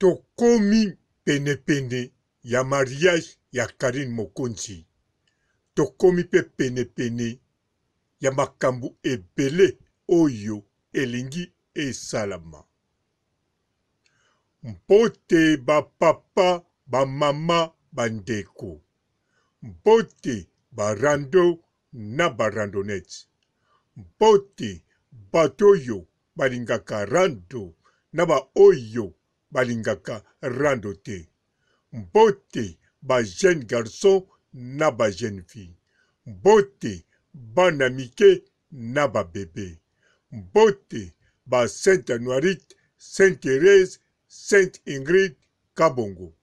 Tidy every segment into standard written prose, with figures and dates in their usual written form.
Tokomi penepene ya mariage ya Karine Mokonzi. Tokomi pe penepene ya makambo ebele oyo elingi esalama. Mpote ba papa, ba mama, bandeko. Mpote ba rando na ba randonnette. Mpote bato oyo balingaka rando na ba oyo balingaka rando te. Mpote ba jeune garçon na ba jeune fille. Mpote bana mike na ba bebe. Mpote ba Sainte Noirite, Sainte Thérèse, Sainte Ingrid Kabongo.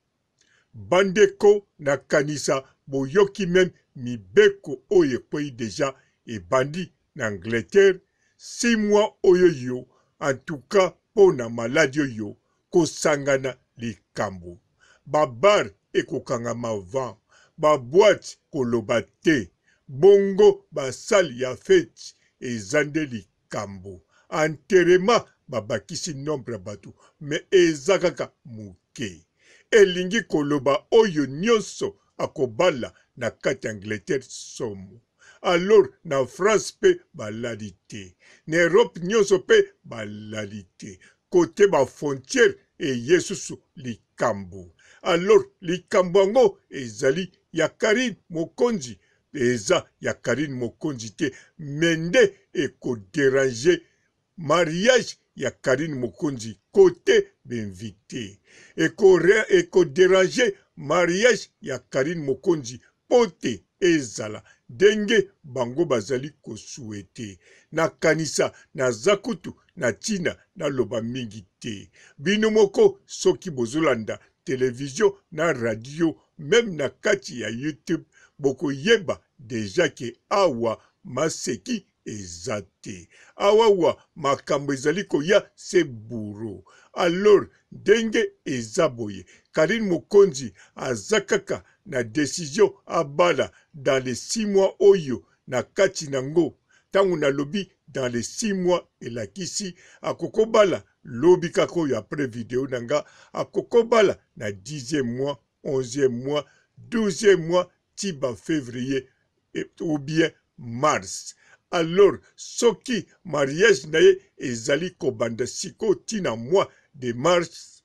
Bandeko na kanisa boyoki même mibeko oyo ekwei deja ebandi na Angleterre 6 mois oyo yo, en tout cas po na maladi oyo kosangana likambo. Babar ekokangama van, baboite koloba te, bongo basali ya fete ezande likambo. Enterrement babakisi nombre bato, me eza kaka muke. Elingi koloba oyo nyonso akobala na kati Angleterre somo. Alors na France pe balali te, na Europe nyonso pe balali te. Kote ba frontière eyesusu likambo. Alors likambo yango ezali ya Karine Mokonzi, eza ya Karine Mokonzi te, mende ekoderange mariage ya Karine Mokonzi côté d'invité. Ekoderange mariage ya Karine Mokonzi pote ezala denge bango bazali kosuete. Na kanisa na zakutu na tina na loba mingi te. Bino moko soki bozolanda télévision na radio, même na kati ya YouTube, boko yeba deja ke awa maseki ezate. Awawa makambo ezali koya se buro. Alors denge ezaboye. Karine Mokonzi azakaka na décision abala dans les 6 mois oyo na kati nango. Tangu na lobi dans les 6 mois elakisi akokobala lobi kako ya après vidéo nanga akokobala na 10e mois, 11e mois, 12e mois, tiba février ou bien mars. Alors, soki mariage naye ezali kobanda siko tina mois de mars,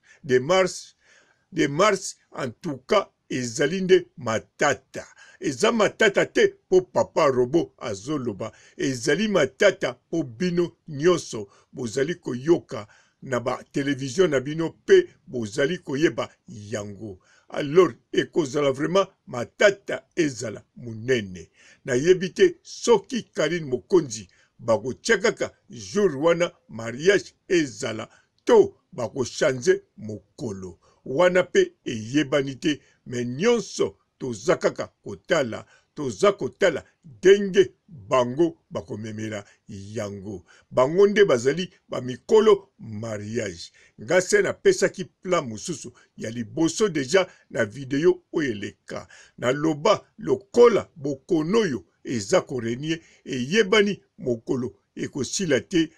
en tout cas, ezali nde matata. Eza matata te po papa robo azoloba. Ezali matata po bino nyonso. Bozali koyoka na ba télévision na bino pe bozali koyeba yango. Alors, ekozala vraiment matata ezala munene. Na yebite soki Karine Mokonzi bako tchakaka jour wana mariage ezala to bako chanze mokolo. Wana pe eyebani te, me nyonso tozakaka kotala, toza kotala denge bango bakomemela yango. Bango nde bazali bamikolo mariage. Ngase na pesaki plan mususu ya liboso deja na video oyeleka. Na loba lokola bokonoyo eza korenie eyebani mokolo ekosila te.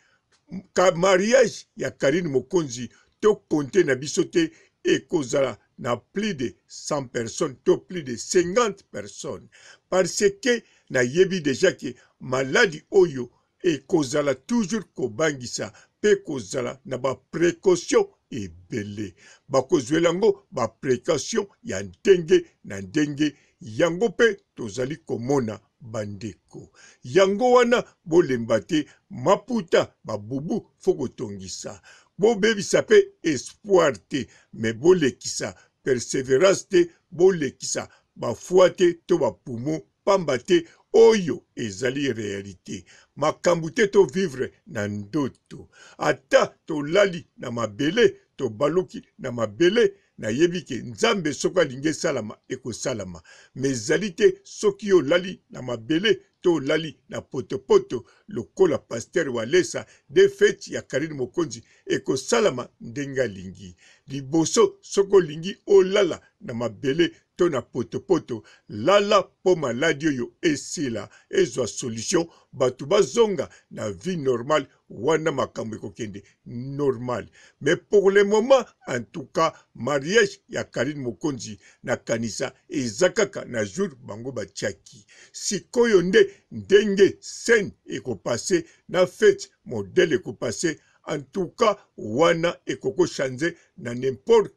Ka mariage ya Karine Mokonzi to konte na biso te ekozala na plus de 100 personnes, to plus de 50 personnes. Parce que na yebi deja ke maladi oyo ekozala toujours kobangisa pe kozala na ba précaution ebele. Bakozwela yango ba précaution ya ndenge na ndenge yango pe tozali komona bandeko. Yango wana bolemba te maputa babubu foko tongisa. Bobebisa pe espoir te, me bolekisa persévérance te, bolekisa bafua te to bapumo pamba te oyo ezali réalité. Makambu te to vivre na ndoto. Ata to lali na mabele, to baluki na mabele, na yebike nzambe soka linge salama eko salama. Mezali te soki yo lali na mabele, to lali na potopoto lokola Pasteur Walesa de feti ya Karine Mokonzi ekosalama ndenge alingi. Liboso soko lingi olala na mabele to na potopoto lala po maladi oyo esila ezwa solution batu bazonga na vie normale wana makambo ekokende normal. Mais pour le moment, en tout cas, mariage ya Karine Mokonzi na kanisa ezakaka na jour bango batiaki. Sikoyo nde ndenge scène ekopase na fête modèle ekopase. En tout cas, wana ekoko chanze na n'importe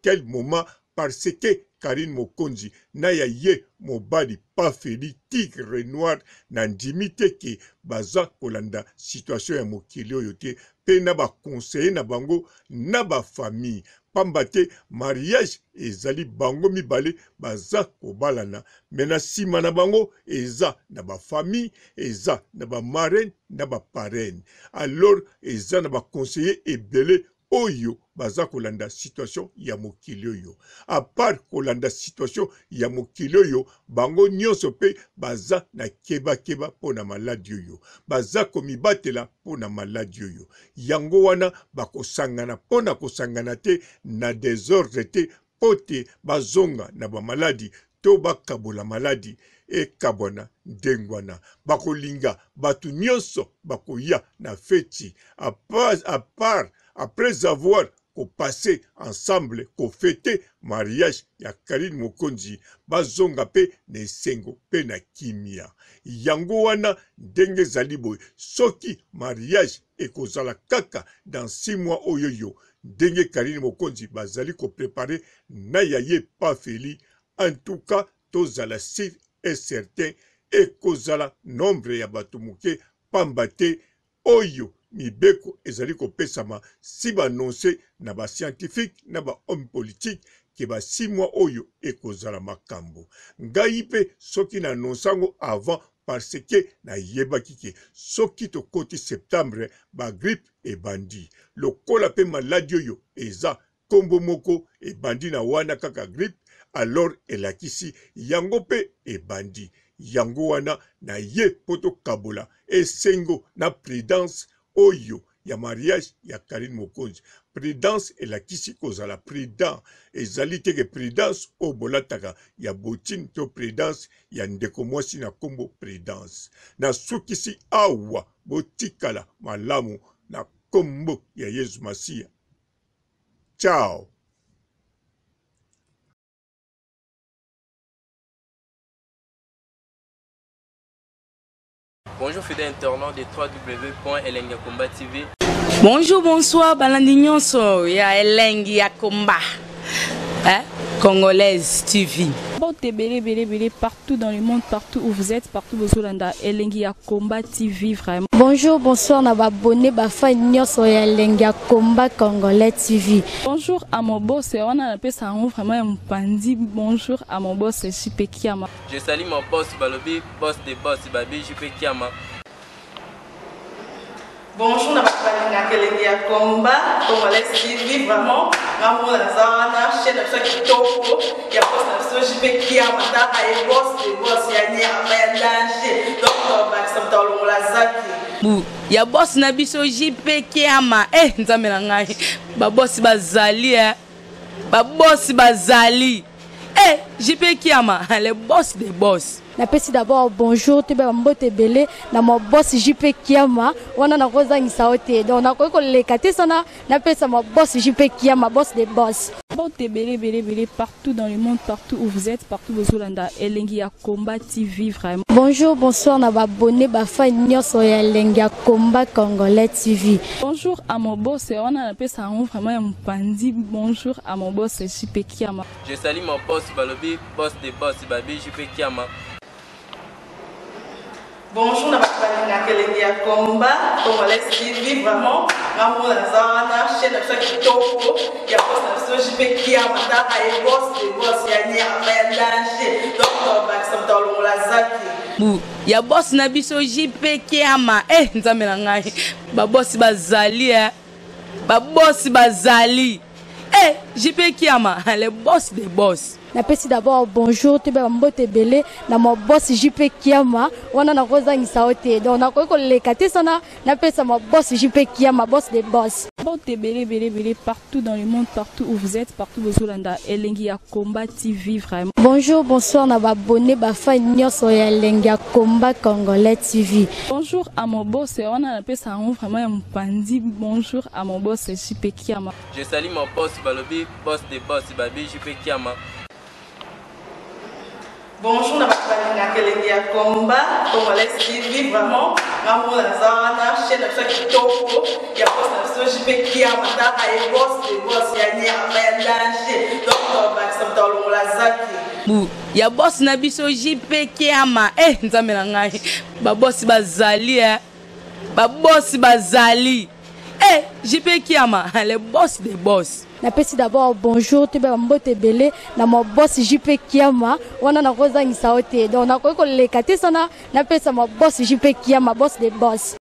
quel moment parce que Karine Mokonzi na ya ye mobali pa feli tigre noir na ndimite ke baza kolanda situation ya mokili oyo te pe na ba conseiller na bango na ba famille pamba te mariage ezali bango mibale baza kobalana mena sima na bango eza na ba famille eza na ba marraine na ba parraine alors eza na ba conseiller ebele oyo baza kolanda situation ya mokili oyo. A part kolanda situation ya mokili oyo, bango nyonso pe baza na keba pona maladi oyo. Baza komibatela pona maladi oyo. Yango wana bakosangana pona kosangana te na désordre te pote bazonga na ba maladi to bakabola maladi e kabwana ndengwana. Bakolinga batu nyonso bakoya na feti. A part après avoir passé ensemble, ko fêter mariage ya Karine Mokonzi, bazonga pe ne sengo pe na kimia. Yango wana ndenge zaliboy, soki mariage ekozala kaka dans 6 mois oyoyo, ndenge Karine Mokonzi bazali ko préparer na yaye pa feli, en tout cas tozala sûr et certain ekozala nombre ya batu muke pambate oyo mibeko ezali kopesama si ba annoncer na ba scientifique na ba homme politique ke ba 6 mois oyo ekozala makambo. Ngai pe soki na annonçango avant parce que na yebaki ke soki to koti septembre ba grippe e bandi. Lokola pe maladi oyo eza kombo moko e bandi na wana kaka grippe alors elakisi yango pe e bandi. Yango wana na ye poto kabola esengo na prudence oyo ya mariage ya Karine Mokonzi. Prudence elakisi kozala prudent ezali teke prudence o bolataka ya botine to prudence ya ndeko mwasi na kombo prudence. Na sukisi awa botikala malamu na kombo ya Yesu Masia. Ciao. Bonjour fidèles internautes de www.elengiakomba TV. Bonjour, bonsoir, balandi nyonso ya Elengi ya Komba. Congolaise TV. Belé, partout dans le monde, partout où vous êtes, partout où vous êtes, Elengi ya Komba TV, vraiment. Bonjour, bonsoir, na abonné bafa nyonso ya Elengi ya Komba Congolais TV. Bonjour à mon boss, on a appelé ça vraiment un pandi. Bonjour à mon boss, JP Kiama. Je salue mon boss Balobi, boss des boss Babi, JP Kiama. Bonjour, na Elengi ya Komba Congolais TV, vraiment. Ramo la zana, chaîne de chaque topo, il y a boss na JP Kiama, ta et boss des boss, il y a ni à danger. Donc, on va s'entendre la zaki. Ya boss na biso JP Kiama nzambe na ngai ba boss bazali ba boss bazali JP Kiama le boss des boss. Napesi d'abord bonjour te ba mbote belé na mo boss JP Kiama wana na kozangisa ote donc na ko lekate sana napesa mo boss JP Kiama boss des boss. Belé, partout dans le monde, partout où vous êtes, partout où vous êtes, Elengi ya Komba TV, vraiment. Bonjour, bonsoir, na abonné bafa nyonso ya Elengi ya Komba Congolais TV. Bonjour à mon boss, on a appelé ça vraiment un pandi. Bonjour à mon boss, JP Kiama. Je salue mon boss Balobi, boss des boss Babi, JP Kiama. Bonjour, na Elengi ya Komba Congolais TV, vraiment. Ramo la zana, chaîne de chaque topo, il y a boss na JP Kiama, ta et boss des boss, il y a ni à danger. Donc, on va s'entendre la zaki. Ya boss na biso JP Kiama nzambe na ngai ba boss bazali ba boss bazali JP Kiama le boss des boss. napesi d'abord bonjour te ba mbote belé na mo boss JP Kiama wana na kozangisa ote donc na ko leka te sana napesa mo boss JP Kiama boss des boss. Mbote belé partout dans le monde, partout où vous êtes, partout où vous êtes, Elengi ya Combat TV vraiment. Bonjour, bonsoir na ba abonné ba fan nyonso ya Elengi ya Combat Congolais TV. Bonjour à mon boss, on a appelé ça vraiment un pandi. Bonjour à mon boss JP Kiama. Je salue mon boss Balobi, boss des boss Babi JP Kiama. Bonjour, na bakali na Elengi ya Combat Congolais TV vraiment. Ngamu na zawana chaîne na chaque kitoko ya boss na JP Kiama ta ay boss des boss ya ni ya danger. Donc ba ça tolo la zaki. Bu ya boss na biso JP Kiama nzambe na ngai ba boss bazali ba boss bazali JP Kiama le boss des boss. Napesi d'abord bonjour te ba mbote belé na mo boss JP Kiama wana na kozangisa ote donc na ko leka te sana napesa mo boss JP Kiama boss des boss.